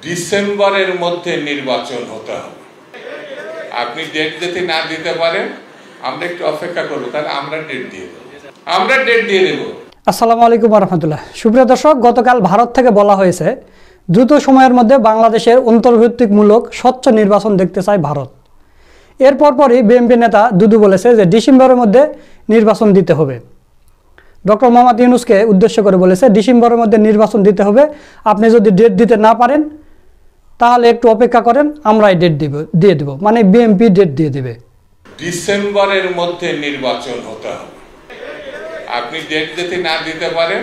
ডিসেম্বরের মধ্যে নির্বাচন হতে হবে। আপনি ডেট যদি না দিতে পারেন আমরা একটু অপেক্ষা করব, তাহলে আমরা ডেট দিয়ে দেব। আসসালামু আলাইকুম ওয়া রাহমাতুল্লাহ। সুপ্রিয় দর্শক, গতকাল ভারত থেকে বলা হয়েছে দ্রুত সময়ের মধ্যে বাংলাদেশের অন্তর্ভুক্তিমূলক স্বচ্ছ নির্বাচন দেখতে চায় ভারত। এর পরপরই বিএনপি নেতা দুদু বলেছে যে ডিসেম্বরের মধ্যে নির্বাচন দিতে হবে। ডক্টর মোহাম্মদ ইউনূসকে উদ্দেশ্য করে বলেছে ডিসেম্বরের মধ্যে নির্বাচন দিতে হবে, আপনি যদি ডেট দিতে না পারেন তাহলে একটু অপেক্ষা করেন, আমরাই ডেট দিয়ে দেব, মানে বিএনপি ডেট দিয়ে দেবে। ডিসেম্বরের মধ্যে নির্বাচন হতে হবে। আপনি ডেট যদি না দিতে পারেন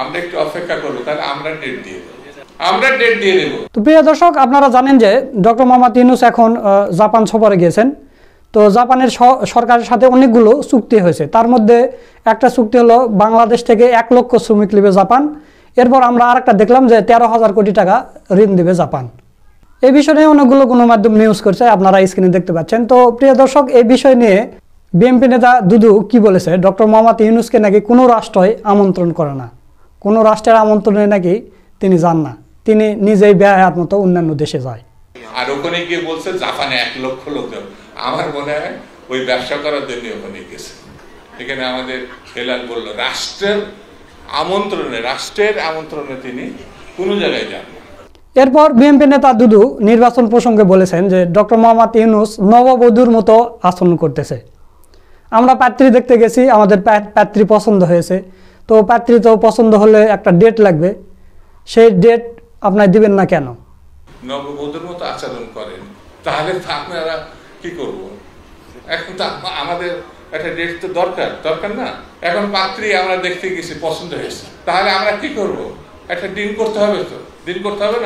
আমরা একটু অপেক্ষা করব, তাহলে আমরা ডেট দিয়ে দেব। তো প্রিয় দর্শক, আপনারা জানেন যে ডক্টর মোহাম্মদ ইউনূস এখন জাপান সফরে গিয়েছেন। তো জাপানের সরকারের সাথে অনেকগুলো চুক্তি হয়েছে, তার মধ্যে একটা চুক্তি হলো বাংলাদেশ থেকে 1 লক্ষ শ্রমিক নেবে জাপান। এরপর আমরা আরেকটা দেখলাম যে 13,000 কোটি টাকা ঋণ দেবে জাপান। এই বিষয় নিয়ে অনেকগুলো গণমাধ্যম নিউজ করছে, আপনারা স্ক্রিনে দেখতে পাচ্ছেন। তো প্রিয় দর্শক, এই বিষয় নিয়ে বিএনপি নেতা দুদু কি বলেছে, ডক্টর মোহাম্মদ ইউনূসকে নাকি কোনো রাষ্ট্রই আমন্ত্রণ করে না, কোনো রাষ্ট্রের আমন্ত্রণে নাকি তিনি যান না, তিনি নিজেই বেহায়াত মতো অন্যান্য দেশে যায়। আর ওখানে গিয়ে বলছে জাপানে 1 লক্ষ লোক। আমার মনে হয় ওই ব্যবসা করার জন্য ওখানে গেছে। এখানে আমাদের হেলাল বলল রাষ্ট্রের আমন্ত্রণে তিনি কোনো জায়গায় যান না। এরপর বিএনপি নেতা দুদু নির্বাচন প্রসঙ্গে বলেছেন যে ডক্টর মোহাম্মদ ইউনূস নববধূর মতো আচরণ করতেছে। আমরা পাত্রী দেখতে গেছি, আমাদের পাত্রী পছন্দ হয়েছে, তো পাত্রী তো পছন্দ হলে একটা ডেট লাগবে, সেই ডেট আপনারা দিবেন না কেন? নববধূর মতো আচরণ করেন, তাহলে আপনারা কি করব? এখন তো আমাদের একটা ডেট তো দরকার না। এখন পাত্রী আমরা দেখতে গেছি, পছন্দ হয়েছে, তাহলে আমরা কি করব? একটা দিন করতে হবে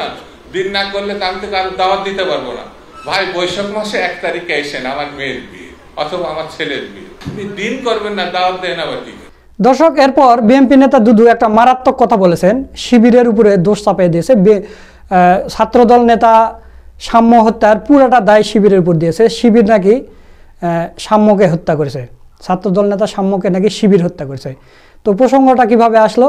না। দিন না করলে তো আমি তো কারো দাওয়াত দিতে পারবো না। ভাই, বৈশাখ মাসে 1 তারিখে এসেন, আমার মেয়ের বিয়ে অথবা আমার ছেলের বিয়ে, দিন করবেন না, দাওয়াত দেন আবার কি? দর্শক, এরপর বিএনপি নেতা দুদু একটা মারাত্মক কথা বলেছেন, শিবিরের উপরে দোষ চাপিয়ে দিয়েছে। ছাত্রদল নেতা সাম্য হত্যার পুরোটা দায় শিবিরের উপর দিয়েছে। শিবির নাকি সাম্যকে হত্যা করেছে, ছাত্রদল নেতা সাম্যকে নাকি শিবির হত্যা করেছে। তো প্রসঙ্গটা কিভাবে আসলো?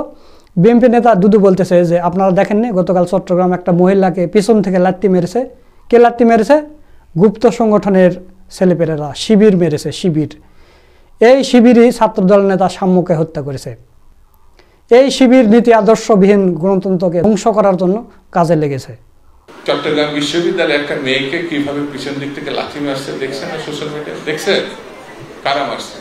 বিএনপি নেতা দুদু বলতেছে যে আপনারা দেখেননি গতকাল চট্টগ্রাম একটা মহিলাকে পিছন থেকে লাত্তি মেরেছে। কে লাত্তি মেরেছে? গুপ্ত সংগঠনের ছেলেপেলেরা, শিবির মেরেছে, শিবির। এই শিবিরই ছাত্রদল নেতা সাম্যকে হত্যা করেছে। এই শিবির নীতি আদর্শবিহীন গণতন্ত্রকে ধ্বংস করার জন্য কাজে লেগেছে। চট্টগ্রাম বিশ্ববিদ্যালয়ের একটা মেয়েকে কিভাবে পিছন দিক থেকে লাথি মারছে দেখছেন না সোশ্যাল মিডিয়ায়? দেখছেন? কারা মারছে?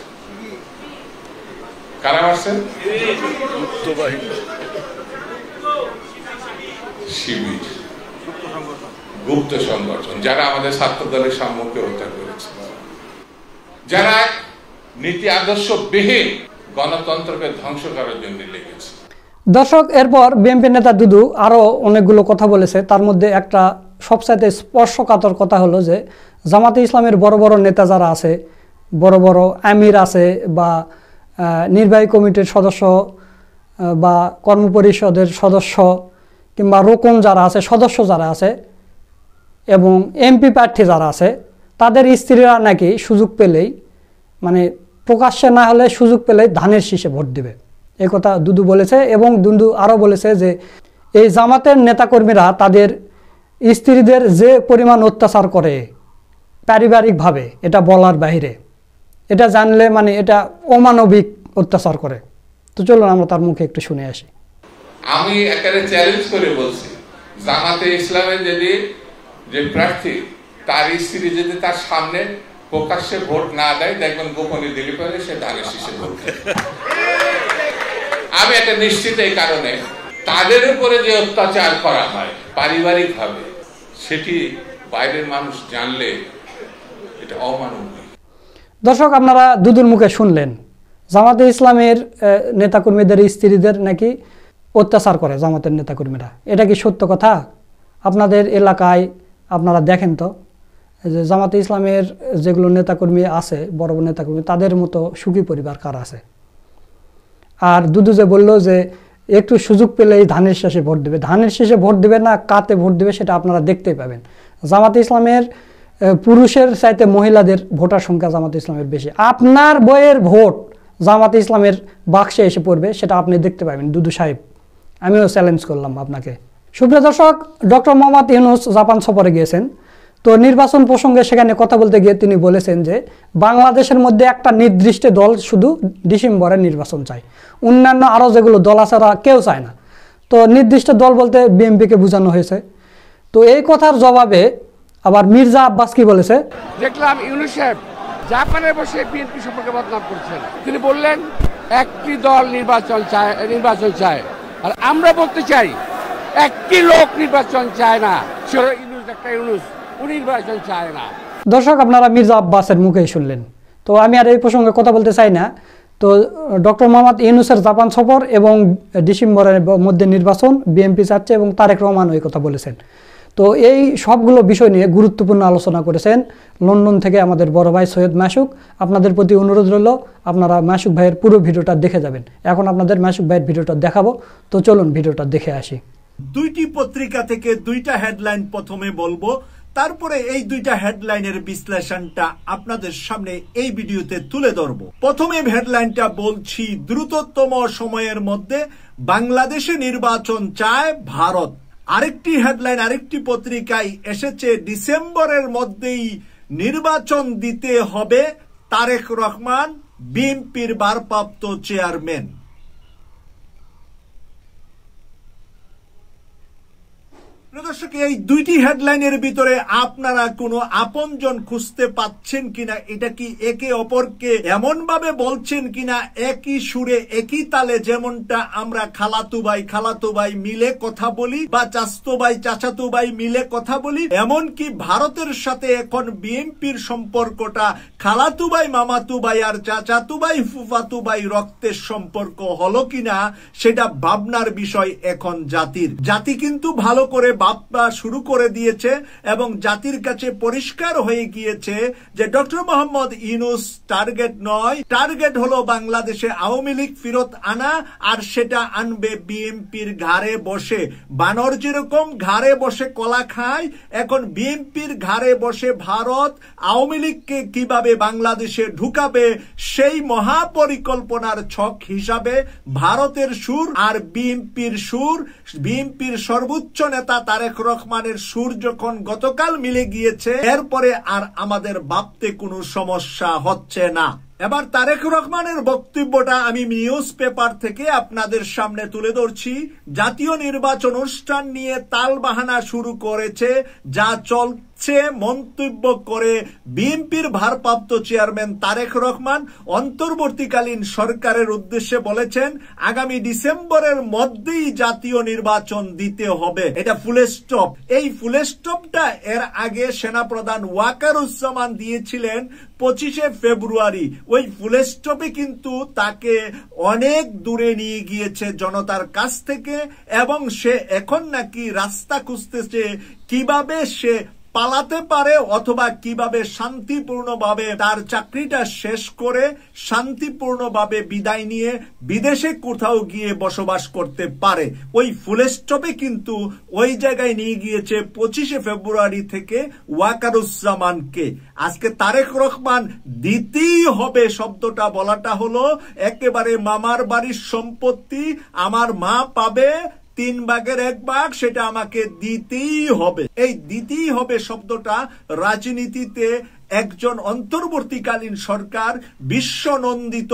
শিবির, গুপ্ত সংগঠন, যারা আমাদের ছাত্র দলের সাম্যকে হত্যা করেছে, যারা নীতি আদর্শ বিহীন গণতন্ত্রকে ধ্বংস করার জন্য লেগেছে। দর্শক, এরপর বিএনপি নেতা দুদু আরো অনেকগুলো কথা বলেছে, তার মধ্যে একটা সবচাইতে স্পর্শকাতর কথা হলো যে জামাতে ইসলামের বড় বড় নেতা যারা আছে, বড় বড় আমির আছে বা নির্বাহী কমিটির সদস্য বা কর্মপরিষদের সদস্য কিংবা রোকন যারা আছে, সদস্য যারা আছে এবং এমপি প্রার্থী যারা আছে, তাদের স্ত্রীরা নাকি সুযোগ পেলেই, মানে প্রকাশ্যে না হলে সুযোগ পেলেই ধানের শীষে ভোট দিবে, এই কথা দুদু বলেছে। এবং দুদু আরও বলেছে যে এই জামাতের নেতাকর্মীরা তাদের স্ত্রীদের যে পরিমাণ অত্যাচার করে পারিবারিকভাবে, এটা বলার বাইরে, এটা জানলে মানে এটা অমানবিক অত্যাচার করে। তো চলুন আমরা তার মুখে একটু শুনে আসি। আমি একেবারে চ্যালেঞ্জ করে বলছি, জামাতে ইসলামের যে প্রার্থী তার স্ত্রী যদি তার সামনে প্রকাশ্যে ভোট না দেয়, দেখবেন গোপনে দিলে পরে সে ধানের শীষে ভোট দেয়। আমি এটা নিশ্চিত, এই কারণে তাদের উপরে যে অত্যাচার করা হয় পারিবারিক ভাবে, সেটি বাইরের মানুষ জানলে এটা অমানবিক। দর্শক, আপনারা দুদুর মুখে শুনলেন, জামাতে ইসলামের নেতাকর্মীদের স্ত্রীদের নাকি অত্যাচার করে জামাতের নেতাকর্মীরা। এটা কি সত্য কথা? আপনাদের এলাকায় আপনারা দেখেন তো যে জামাতে ইসলামের যেগুলো নেতাকর্মী আছে, বড় বড় নেতাকর্মী, তাদের মতো সুখী পরিবার কার আছে? আর দুদু যে বলল যে একটু সুযোগ পেলেই ধানের শেষে ভোট দেবে, ধানের শেষে ভোট দেবে না, কাতে ভোট দেবে সেটা আপনারা দেখতেই পাবেন। জামাতে ইসলামের পুরুষের চাইতে মহিলাদের ভোটার সংখ্যা জামাতে ইসলামের বেশি। আপনার বইয়ের ভোট জামাতে ইসলামের বাক্সে এসে পড়বে, সেটা আপনি দেখতে পাবেন দুদু সাহেব। আমিও চ্যালেঞ্জ করলাম আপনাকে, সুপ্রিয় দর্শক, ডক্টর মোহাম্মদ ইউনূস জাপান সফরে গিয়েছেন। তো নির্বাচন প্রসঙ্গে সেখানে কথা বলতে গিয়ে তিনি বলেছেন যে বাংলাদেশের মধ্যে একটা নির্দিষ্ট দল শুধু ডিসেম্বরে নির্বাচন চায়, অন্যান্য আরও যেগুলো দল আছে তারা কেউ চায় না। তো নির্দিষ্ট দল বলতে বিএনপিকে বোঝানো হয়েছে। তো এই কথার জবাবে আবার মির্জা আব্বাস কি বলেছে, দেখলাম ইউনূস সাহেব জাপানে বসে বিএনপি সম্পর্কে বদনাম করছেন। তিনি বললেন একটি দল নির্বাচন চায়, আর আমরা বলতে চাই একটি লোক নির্বাচন চায় না, সেটা ইউনূস, একটা ইউনূস, উনি নির্বাচন চায় না। দর্শক, আপনারা মির্জা আব্বাসের মুখেই শুনলেন। তো আমি আর এই প্রসঙ্গে কথা বলতে চাই না। তো ডক্টর মোহাম্মদ ইউনূসের জাপান সফর এবং ডিসেম্বরের মধ্যে নির্বাচন বিএনপি চাচ্ছে এবং তারেক রহমান ওই কথা বলেছেন। তো এই সবগুলো বিষয় নিয়ে গুরুত্বপূর্ণ আলোচনা করেছেন লন্ডন থেকে আমাদের বড় ভাই সৈয়দ মাসুক। আপনাদের প্রতি অনুরোধ রইল আপনারা মাসুক ভাইয়ের পুরো ভিডিওটা দেখে যাবেন। এখন আপনাদের মাসুক ভাইয়ের ভিডিওটা দেখাবো, তো চলুন ভিডিওটা দেখে আসি। দুইটি পত্রিকা থেকে দুইটা হেডলাইন প্রথমে বলবো, তারপরে এই দুইটা হেডলাইনের বিশ্লেষণটা আপনাদের সামনে এই ভিডিওতে তুলে ধরব। প্রথমে হেডলাইনটা বলছি, দ্রুততম সময়ের মধ্যে বাংলাদেশে নির্বাচন চায় ভারত। আরেকটি হেডলাইন আরেকটি পত্রিকায় এসেছে, ডিসেম্বরের মধ্যেই নির্বাচন দিতে হবে তারেক রহমান, বিএনপির ভারপ্রাপ্ত চেয়ারম্যান। দর্শক, এই দুইটি হেডলাইনের ভিতরে আপনারা কোনো আপনজন খুঁজতে পাচ্ছেন কিনা? এটা কি একে অপরকে এমন ভাবে বলছেন কিনা একই সুরে একই তালে, যেমনটা আমরা খালাতু ভাই মিলে কথা বলি বা চাচাতো ভাই মিলে কথা বলি? এমনকি ভারতের সাথে এখন বিএনপির সম্পর্কটা খালাতু ভাই, মামাতু ভাই আর চাচাতু ভাই, ফুফাতু ভাই রক্তের সম্পর্ক হলো কিনা, সেটা ভাবনার বিষয় এখন জাতি কিন্তু ভালো করে ভাবনা শুরু করে দিয়েছে এবং জাতির কাছে পরিষ্কার হয়ে গিয়েছে যে ডক্টর মোহাম্মদ ইউনূস টার্গেট নয়, টার্গেট হলো বাংলাদেশে আওয়ামী লীগ ফিরত আনা, আর সেটা আনবে বিএনপির ঘাড়ে বসে। বানর যেরকম ঘাড়ে বসে কলা খায়, এখন বিএনপির ঘাড়ে বসে ভারত আওয়ামী লীগকে কিভাবে বাংলাদেশে ঢুকাবে সেই মহাপরিকল্পনার ছক হিসাবে ভারতের সুর আর বিএনপির সুর, বিএনপির সর্বোচ্চ নেতা তারেক রহমানের সুর যখন গতকাল মিলে গিয়েছে, এরপরে আর আমাদের ভাবতে কোনো সমস্যা হচ্ছে না। এবার তারেক রহমানের বক্তব্যটা আমি নিউজ পেপার থেকে আপনাদের সামনে তুলে ধরছি। জাতীয় নির্বাচন অনুষ্ঠান নিয়ে তালবাহানা শুরু করেছে, যা চলছে মন্তব্য করে বিএনপির ভারপ্রাপ্ত চেয়ারম্যান তারেক রহমান অন্তর্বর্তীকালীন সরকারের উদ্দেশ্যে বলেছেন আগামী ডিসেম্বরের মধ্যেই জাতীয় নির্বাচন দিতে হবে। এটা ফুল স্টপ। এই ফুল স্টপটা এর আগে সেনাপ্রধান ওয়াকারুজ্জামান দিয়েছিলেন 25শে ফেব্রুয়ারি। ওই ফুল স্টপে কিন্তু তাকে অনেক দূরে নিয়ে গিয়েছে জনতার কাছ থেকে, এবং সে এখন নাকি রাস্তা খুঁজতেছে কিভাবে সে পালাতে পারে অথবা কিভাবে শান্তিপূর্ণভাবে তার চাকরিটা শেষ করে শান্তিপূর্ণভাবে বিদায় নিয়ে বিদেশে কোথাও গিয়ে বসবাস করতে পারে। ওই ফুল স্টপে কিন্তু ওই জায়গায় নিয়ে গিয়েছে 25শে ফেব্রুয়ারি থেকে ওয়াকারুজ্জামানকে। আজকে তারেক রহমান দিতেই হবে শব্দটা বলাটা হলো একেবারে মামার বাড়ির সম্পত্তি আমার মা পাবে 3 ভাগের 1 ভাগ, সেটা আমাকে দিতেই হবে। এই দিতেই হবে শব্দটা রাজনীতিতে একজন অন্তর্বর্তীকালীন সরকার, বিশ্বনন্দিত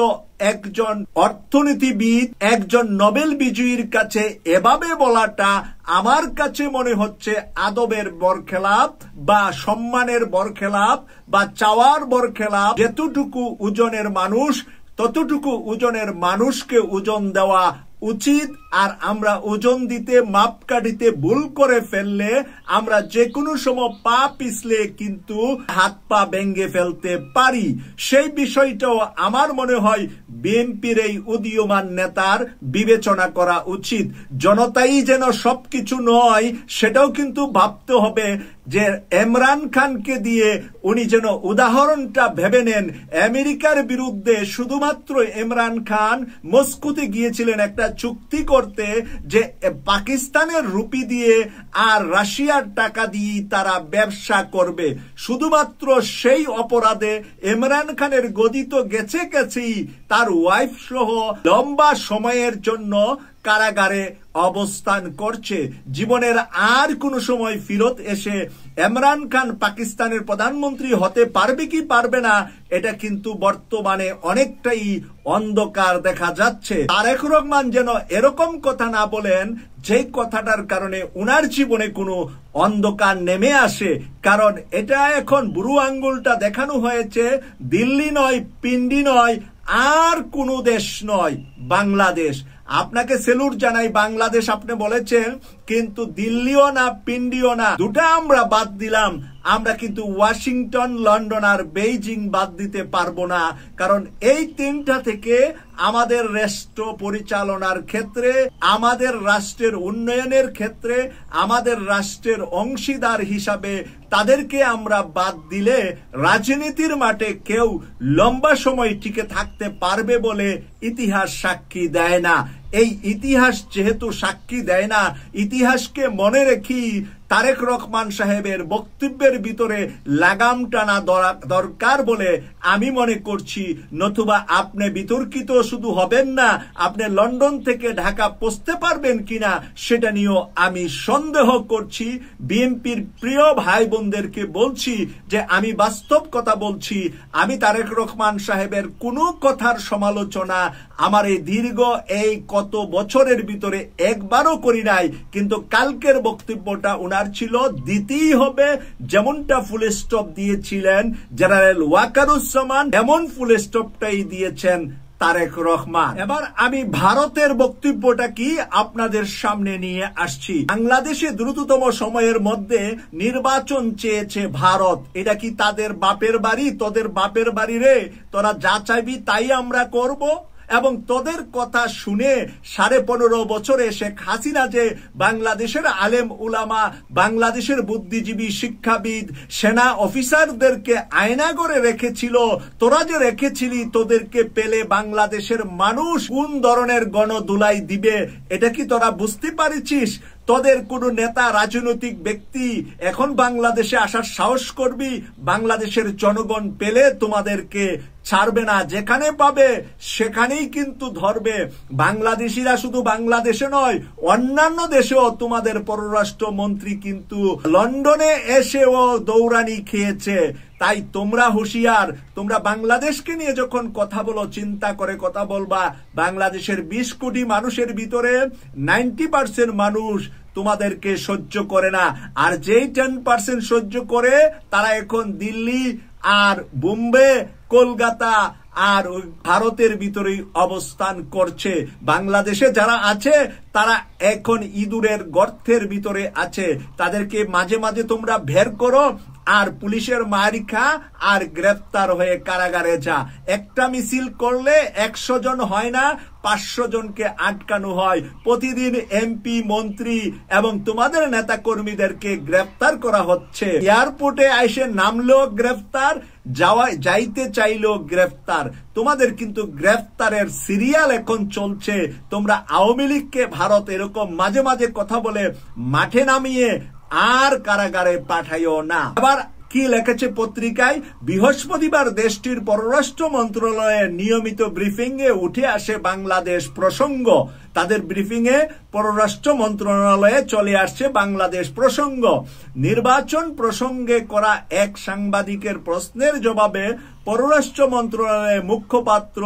একজন অর্থনীতিবিদ, একজন নোবেল বিজয়ীর কাছে এভাবে বলাটা আমার কাছে মনে হচ্ছে আদবের বরখেলাপ বা সম্মানের বরখেলাপ বা চাওয়ার বরখেলাপ। যেতটুকু ওজনের মানুষ ততটুকু ওজনের মানুষকে ওজন দেওয়া উচিত। আর আমরা ওজন দিতে মাপ কাটিতে ভুল করে ফেললে আমরা যে কোনো সময় পা পিছলে কিন্তু হাত পা ভেঙে ফেলতে পারি। সেই বিষয়টাও আমার মনে হয় বিএনপির এই উদীয়মান নেতার বিবেচনা করা উচিত। জনতাই যেন সবকিছু নয় সেটাও কিন্তু ভাবতে হবে যে ইমরান খানকে দিয়ে উনি যেন উদাহরণটা ভেবে নেন। আমেরিকার বিরুদ্ধে শুধুমাত্র ইমরান খান মস্কোতে গিয়েছিলেন একটা চুক্তি করতে যে পাকিস্তানের রুপি দিয়ে আর রাশিয়ার টাকা দিয়ে তারা ব্যবসা করবে। শুধুমাত্র সেই অপরাধে ইমরান খানের গদি তো গেছেই, তার ওয়াইফ সহ লম্বা সময়ের জন্য কারাগারে অবস্থান করছে। জীবনের আর কোনো সময় ফিরত এসে ইমরান খান পাকিস্তানের প্রধানমন্ত্রী হতে পারবে কি পারবে না, এটা কিন্তু বর্তমানে অনেকটাই অন্ধকার দেখা যাচ্ছে। তারেক রহমান যেন এরকম কথা না বলেন যে কথাটার কারণে উনার জীবনে কোনো অন্ধকার নেমে আসে। কারণ এটা এখন বুড়ো আঙ্গুলটা দেখানো হয়েছে, দিল্লি নয়, পিন্ডি নয়, আর কোনো দেশ নয়, বাংলাদেশ। আপনাকে সেলুট জানাই, বাংলাদেশ আপনি বলেছেন, কিন্তু দিল্লিও না, পিন্ডিও না, দুটা আমরা বাদ দিলাম। আমরা কিন্তু ওয়াশিংটন, লন্ডন আর বেইজিং বাদ দিতে পারবো না। কারণ এই তিনটা থেকে আমাদের রাষ্ট্র পরিচালনার ক্ষেত্রে, আমাদের রাষ্ট্রের উন্নয়নের ক্ষেত্রে, আমাদের রাষ্ট্রের অংশীদার হিসাবে তাদেরকে আমরা বাদ দিলে রাজনীতির মাঠে কেউ লম্বা সময় টিকে থাকতে পারবে বলে ইতিহাস সাক্ষী দেয় না। এই ইতিহাস যেহেতু সাক্ষী দেয় না, ইতিহাসকে মনে রেখি তারেক রহমান সাহেবের বক্তব্যের ভিতরে লাগাম টানা দরকার বলে আমি মনে করছি। নতুবা আপনি বিতর্কিত শুধু হবেন না, আপনি লন্ডন থেকে ঢাকা পৌঁছতে পারবেন কিনা সেটা নিয়েও আমি সন্দেহ করছি। বিএনপির প্রিয় ভাই বোনদেরকে বলছি যে আমি বাস্তব কথা বলছি। আমি তারেক রহমান সাহেবের কোনো কথার সমালোচনা আমার এই দীর্ঘ এই কত বছরের ভিতরে একবারও করি নাই, কিন্তু কালকের বক্তব্যটা উনার ছিল, দিতেই হবে। যেমনটা ফুল স্টপ দিয়েছিলেন জেনারেল ওয়াকারুজ্জামান, এমন ফুল স্টপটাই দিয়েছেন তারেক রহমান। এবার আমি ভারতের বক্তব্যটা কি আপনাদের সামনে নিয়ে আসছি। বাংলাদেশে দ্রুততম সময়ের মধ্যে নির্বাচন চেয়েছে ভারত। এটা কি তাদের বাপের বাড়ি? তোদের বাপের বাড়ি রে, তোরা যা চাইবি তাই আমরা করব। এবং তোদের কথা শুনে 15.5 বছরে শেখ হাসিনা যে বাংলাদেশের আলেম উলামা, বাংলাদেশের বুদ্ধিজীবী, শিক্ষাবিদ, সেনা অফিসারদেরকে আয়না করে রেখেছিল, তোরা যে রেখেছিলি, তোদেরকে পেলে বাংলাদেশের মানুষ কোন ধরনের গণদুলাই দিবে, এটা কি তোরা বুঝতে পারছিস? তোদের কোন নেতা, রাজনৈতিক ব্যক্তি এখন বাংলাদেশে আসার সাহস করবি? বাংলাদেশের জনগণ পেলে তোমাদেরকে ছাড়বে না, যেখানে পাবে সেখানেই কিন্তু ধরবে। বাংলাদেশিরা শুধু বাংলাদেশে নয়, অন্যান্য দেশেও তোমাদের পররাষ্ট্র মন্ত্রী কিন্তু লন্ডনে এসেও দৌড়ানি খেয়েছে। তাই তোমরা হুঁশিয়ার। তোমরা বাংলাদেশকে নিয়ে যখন কথা বলো, চিন্তা করে কথা বলবা। বাংলাদেশের 20 কোটি মানুষের ভিতরে 90% মানুষ তোমাদেরকে সহ্য করে না, আর যেই 10% সহ্য করে তারা এখন দিল্লি আর বোম্বে, কলকাতা আর ভারতের ভিতরেই অবস্থান করছে। বাংলাদেশে যারা আছে তারা এখন ইঁদুরের গর্তের ভিতরে আছে। তাদেরকে মাঝে মাঝে তোমরা বের করো, আর পুলিশের মারি খা, আর গ্রেফতার হয়ে কারাগারে যা। একটা মিছিল করলে 100 জন হয় না, 500 জনকে আটকানো হয়। প্রতিদিন এমপি, মন্ত্রী এবং তোমাদের নেতা কর্মীদেরকে গ্রেফতার করা হচ্ছে। এয়ারপোর্টে এসে নামলেও গ্রেফতার, যাইতে চাইলেও গ্রেফতার। তোমাদের কিন্তু গ্রেফতারের সিরিয়াল এখন চলছে। তোমরা আওয়ামী লীগকে ভারত এরকম মাঝে মাঝে কথা বলে মাঠে নামিয়ে আর কারাগারে পাঠাইও না। আবার কি লেখেছে পত্রিকায়? বৃহস্পতিবার দেশটির পররাষ্ট্র মন্ত্রণালয়ের নিয়মিত ব্রিফিং এ উঠে আসে বাংলাদেশ প্রসঙ্গ। তাদের ব্রিফিং এ পররাষ্ট্র মন্ত্রণালয়ে চলে আসছে বাংলাদেশ প্রসঙ্গ। নির্বাচন প্রসঙ্গে করা এক সাংবাদিকের প্রশ্নের জবাবে পররাষ্ট্র মন্ত্রণালয়ের মুখপাত্র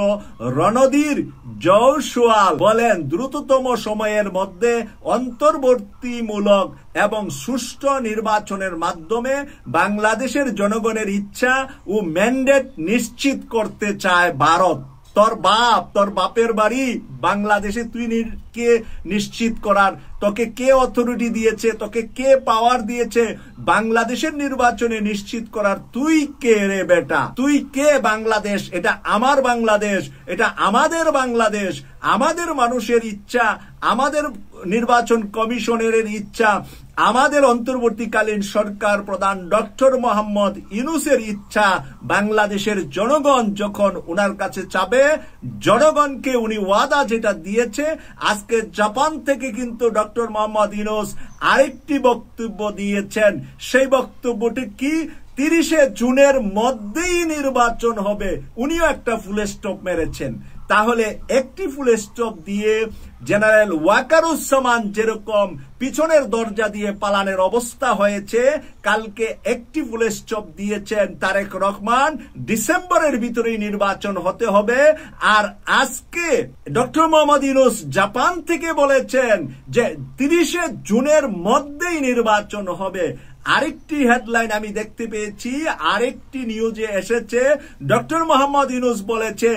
রণধীর জয়সওয়াল বলেন, দ্রুততম সময়ের মধ্যে অন্তর্বর্তীমূলক এবং সুষ্ঠু নির্বাচনের মাধ্যমে বাংলাদেশের জনগণের ইচ্ছা ও ম্যান্ডেট নিশ্চিত করতে চায় ভারত। তোর বাপের বাড়ি বাংলাদেশে, তুই কে নিশ্চিত করার? তোকে কে অথরিটি দিয়েছে? তোকে কে পাওয়ার দিয়েছে বাংলাদেশের নির্বাচনে নিশ্চিত করার? তুই কে রে বেটা? তুই কে? বাংলাদেশ এটা আমার বাংলাদেশ, এটা আমাদের বাংলাদেশ। আমাদের মানুষের ইচ্ছা, আমাদের নির্বাচন কমিশনের ইচ্ছা, আমাদের অন্তর্বর্তীকালীন সরকার প্রধান ডক্টর মোহাম্মদ ইউনূসের ইচ্ছা। বাংলাদেশের জনগণ যখন উনার কাছে চাবে, জনগণকে উনি ওয়াদা যেটা দিয়েছে, আজকে জাপান থেকে কিন্তু ডক্টর মোহাম্মদ ইউনূস আরেকটি বক্তব্য দিয়েছেন। সেই বক্তব্যটি কি? 30 জুনের মধ্যেই নির্বাচন হবে। উনিও একটা ফুল স্টপ মেরেছেন। তাহলে একটি ফুল স্টপ দিয়ে জেনারেল ওয়াকারুজ্জামান যেরকম পিছনের দরজা দিয়ে পালানের অবস্থা হয়েছে, কালকে একটি ফুল স্টপ দিয়েছেন তারেক রহমান, ডিসেম্বরের ভিতরেই নির্বাচন হতে হবে। আর আজকে ডক্টর মোহাম্মদ ইউনূস জাপান থেকে বলেছেন যে 30শে জুনের মধ্যেই নির্বাচন হবে। আরেকটি হেডলাইন আমি দেখতে পেয়েছি, আরেকটি নিউজে এসেছে, ডক্টর মোহাম্মদ ইউনূস বলেছে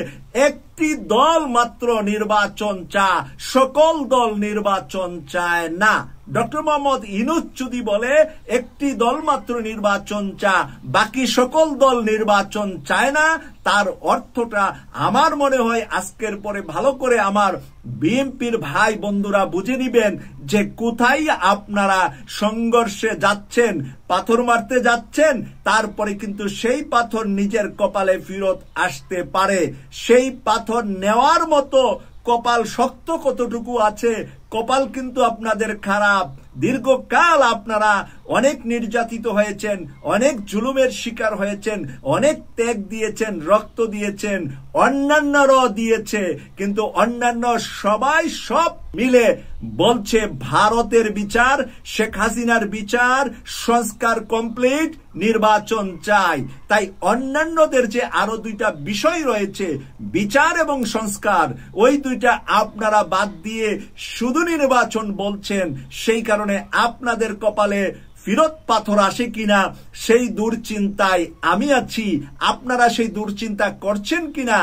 একটি দল মাত্র নির্বাচন চায়, সকল দল নির্বাচন চায় না। ডক্টর মোহাম্মদ ইউনূস যদি বলে একটি দল মাত্র নির্বাচন চায়, বাকি সকল দল নির্বাচন চায় না, তার অর্থটা আমার মনে হয় আজকের পরে ভালো করে আমার বিএনপির ভাই বন্ধুরা বুঝে নিবেন যে কোথায় আপনারা সংঘর্ষে যাচ্ছেন, পাথর মারতে যাচ্ছেন, তারপরে কিন্তু সেই পাথর নিজের কপালে ফেরত আসতে পারে। সেই পাথর নেওয়ার মতো কপাল শক্ত কতটুকু আছে, কপাল কিন্তু আপনাদের খারাপ। দীর্ঘকাল আপনারা অনেক নির্যাতিত হয়েছেন, অনেক জুলুমের শিকার হয়েছেন, অনেক ত্যাগ দিয়েছেন, রক্ত দিয়েছেন, অন্যান্যরাও দিয়েছে, কিন্তু অন্যান্য সবাই সব মিলে বলছে ভারতের বিচার, শেখ হাসিনার বিচার, সংস্কার কমপ্লিট, নির্বাচন চাই। তাই অন্যান্যদের যে আরো দুইটা বিষয় রয়েছে, বিচার এবং সংস্কার, ওই দুইটা আপনারা বাদ দিয়ে শুধু নির্বাচন বলছেন। সেই কারণে আপনাদের কপালে ফিরত পাথর আসে কিনা সেই দুশ্চিন্তায় আমি আছি। আপনারা সেই দুশ্চিন্তা করছেন কিনা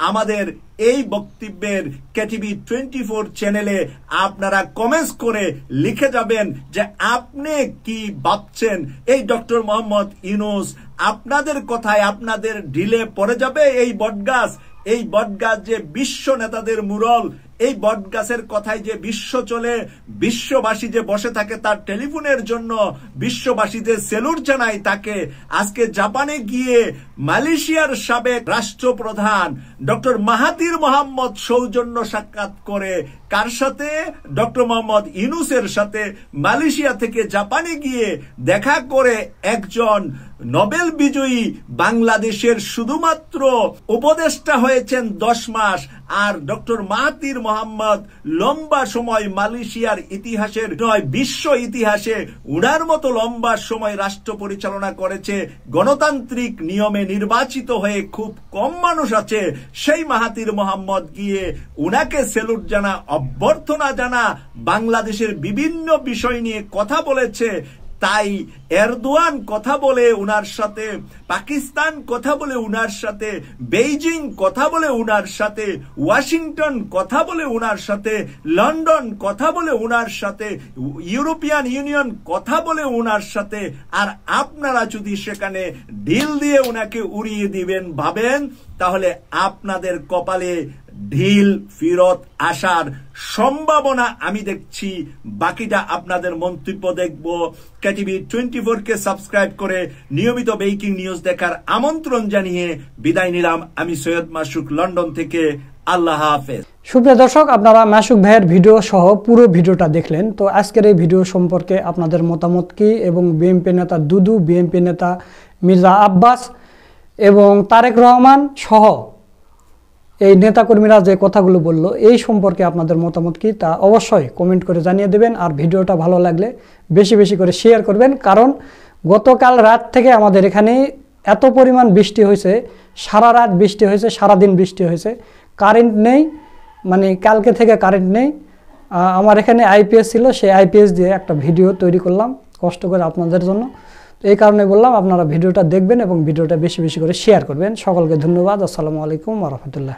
আমাদের এই বক্তব্যের কেটিভি 24 চ্যানেলে আপনারা কমেন্টস করে লিখে যাবেন যে আপনি কি ভাবছেন। এই ডক্টর মোহাম্মদ ইউনূস আপনাদের কথায় আপনাদের ঢিলে পড়ে যাবে এই বটগাছ, এই বটগাছ যে বিশ্ব নেতাদের মুরল, এই বটগাছের কথায় যে বিশ্ব চলে, বিশ্ববাসী যে বসে থাকে তার টেলিফোনের জন্য, বিশ্ববাসী যে সেলুট জানায় তাকে। আজকে জাপানে গিয়ে মালয়েশিয়ার সাবেক রাষ্ট্রপ্রধান ডক্টর মাহাথির মোহাম্মদ সৌজন্য সাক্ষাৎ করে কার সাথে? ডক্টর মোহাম্মদ ইউনূসের সাথে। মালয়েশিয়া থেকে জাপানে গিয়ে দেখা করে একজন নোবেল বিজয়ী বাংলাদেশের শুধুমাত্র উপদেষ্টা হয়েছেন 10 মাস, আর ডক্টর মাহাথির মোহাম্মদ লম্বা সময় মালয়েশিয়ার ইতিহাসের নয় বিশ্ব ইতিহাসে উনার মতো লম্বা সময় রাষ্ট্র পরিচালনা করেছে। গণতান্ত্রিক নিয়মে নির্বাচিত হয়ে খুব কম মানুষ আছে। সেই মাহাথির মোহাম্মদ গিয়ে উনাকে সেলুট জানা, অভ্যর্থনা জানা, বাংলাদেশের বিভিন্ন বিষয় নিয়ে কথা বলেছে। তাই এরদোয়ান কথা বলে উনার সাথে, পাকিস্তান কথা বলে উনার সাথে, বেইজিং কথা বলে উনার সাথে, ওয়াশিংটন কথা বলে উনার সাথে, লন্ডন কথা বলে উনার সাথে, ইউরোপিয়ান ইউনিয়ন কথা বলে উনার সাথে। আর আপনারা যদি সেখানে ঢিল দিয়ে উনাকে উড়িয়ে দিবেন ভাবেন, তাহলে আপনাদের কপালে ঢিল ফিরত আসার সম্ভাবনা আমি দেখছি। বাকিটা আপনাদের মন্তব্য দেখব। কেটিভি 24 কে সাবস্ক্রাইব করে নিয়মিত ব্রেকিং নিউজ দেখার আমন্ত্রণ জানিয়ে বিদায় নিলাম। আমি সৈয়দ মাসুক, লন্ডন থেকে। আল্লাহ হাফেজ। সুপ্রিয় দর্শক, আপনারা মাসুক ভাইয়ের ভিডিও সহ পুরো ভিডিওটা দেখলেন। তো আজকের এই ভিডিও সম্পর্কে আপনাদের মতামত কি, এবং বিএনপি নেতা দুদু, বিএনপি নেতা মির্জা আব্বাস এবং তারেক রহমান সহ এই নেতাকর্মীরা যে কথাগুলো বলল, এই সম্পর্কে আপনাদের মতামত কি তা অবশ্যই কমেন্ট করে জানিয়ে দেবেন। আর ভিডিওটা ভালো লাগলে বেশি বেশি করে শেয়ার করবেন, কারণ গতকাল রাত থেকে আমাদের এখানে এত পরিমাণ বৃষ্টি হয়েছে, সারা রাত বৃষ্টি হয়েছে, সারাদিন বৃষ্টি হয়েছে, কারেন্ট নেই, মানে কালকে থেকে কারেন্ট নেই। আমার এখানে আইপিএস ছিল, সেই আইপিএস দিয়ে একটা ভিডিও তৈরি করলাম কষ্ট করে আপনাদের জন্য। তো এই কারণে বললাম আপনারা ভিডিওটা দেখবেন এবং ভিডিওটা বেশি বেশি করে শেয়ার করবেন। সকলকে ধন্যবাদ। আসসালামু আলাইকুম ওয়া রাহমাতুল্লাহ।